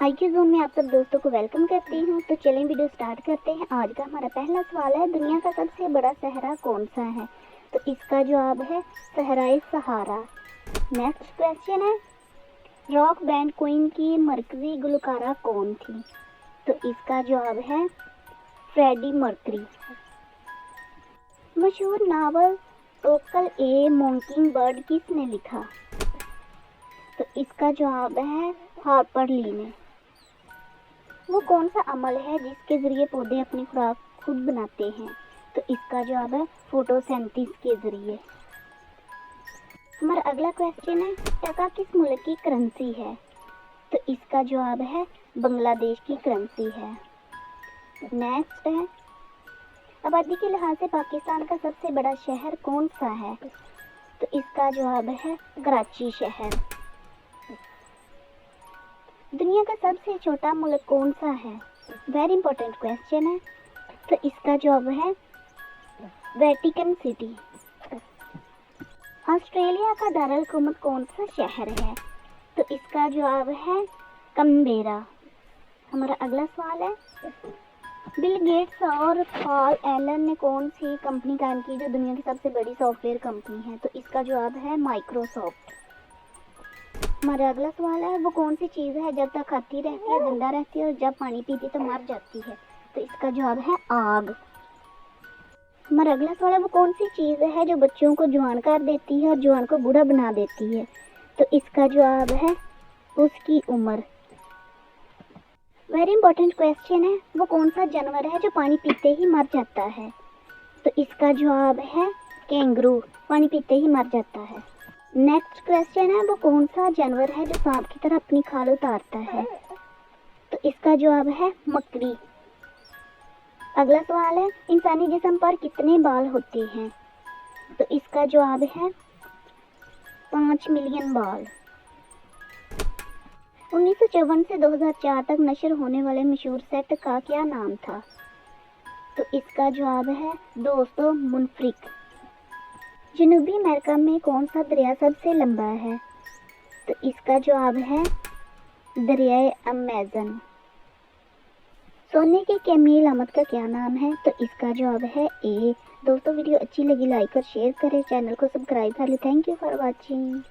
IQ zone में आप सब दोस्तों को वेलकम करती हूँ। तो चलें वीडियो स्टार्ट करते हैं। आज का हमारा पहला सवाल है, दुनिया का सबसे बड़ा सहरा कौन सा है? तो इसका जवाब है सहराए सहारा। नेक्स्ट क्वेश्चन है, रॉक बैंड क्वीन की मरकजी गुलकारा कौन थी? तो इसका जवाब है फ्रेडी मर्करी। मशहूर नावल टोकल ए मॉकिंग बर्ड किसने लिखा? तो इसका जवाब है हार्पर ली ने। वो कौन सा अमल है जिसके जरिए पौधे अपनी खुराक खुद बनाते हैं? तो इसका जवाब है फोटोसिंथेसिस के जरिए। हमारा अगला क्वेश्चन है, टका किस मुल्क की करेंसी है? तो इसका जवाब है बांग्लादेश की करेंसी है। नेक्स्ट है, आबादी के लिहाज से पाकिस्तान का सबसे बड़ा शहर कौन सा है? तो इसका जवाब है कराची शहर। दुनिया का सबसे छोटा मुल्क कौन सा है? वेरी इंपॉर्टेंट क्वेश्चन है। तो इसका जवाब है वेटिकन सिटी। ऑस्ट्रेलिया का दारुल हुकूमत कौन सा शहर है? तो इसका जवाब है कैनबेरा। हमारा अगला सवाल है, बिल गेट्स और पॉल एलन ने कौन सी कंपनी कायम की जो दुनिया की सबसे बड़ी सॉफ्टवेयर कंपनी है? तो इसका जवाब है माइक्रोसॉफ्ट। हमारा अगला सवाल है, वो कौन सी चीज़ है जब तक खाती रहती है जिंदा रहती है और जब पानी पीती तो मर जाती है? तो इसका जवाब है आग। हमारा अगला सवाल है, वो कौन सी चीज़ है जो बच्चों को जवान कर देती है और जवान को बूढ़ा बना देती है? तो इसका जवाब है उसकी उम्र। वेरी इंपॉर्टेंट क्वेश्चन है, वो कौन सा जानवर है जो पानी पीते ही मर जाता है? तो इसका जवाब है कैंगरू, पानी पीते ही मर जाता है। नेक्स्ट क्वेश्चन है, वो कौन सा जानवर है जो सांप की तरह अपनी खाल उतारता है? तो इसका जवाब है मकड़ी। अगला सवाल है, इंसानी जिस्म पर कितने बाल होते हैं? तो इसका जवाब है 5 मिलियन बाल। 1954 से 2004 तक नशर होने वाले मशहूर सेट का क्या नाम था? तो इसका जवाब है दोस्तों मुनफ्रिक। जनूबी अमेरिका में कौन सा दरिया सबसे लंबा है? तो इसका जवाब है दरियाए अमेज़न। सोने की कीमती अलामत का क्या नाम है? तो इसका जवाब है ए। दोस्तों वीडियो अच्छी लगी लाइक और शेयर करें, चैनल को सब्सक्राइब कर लें। Thank you for watching.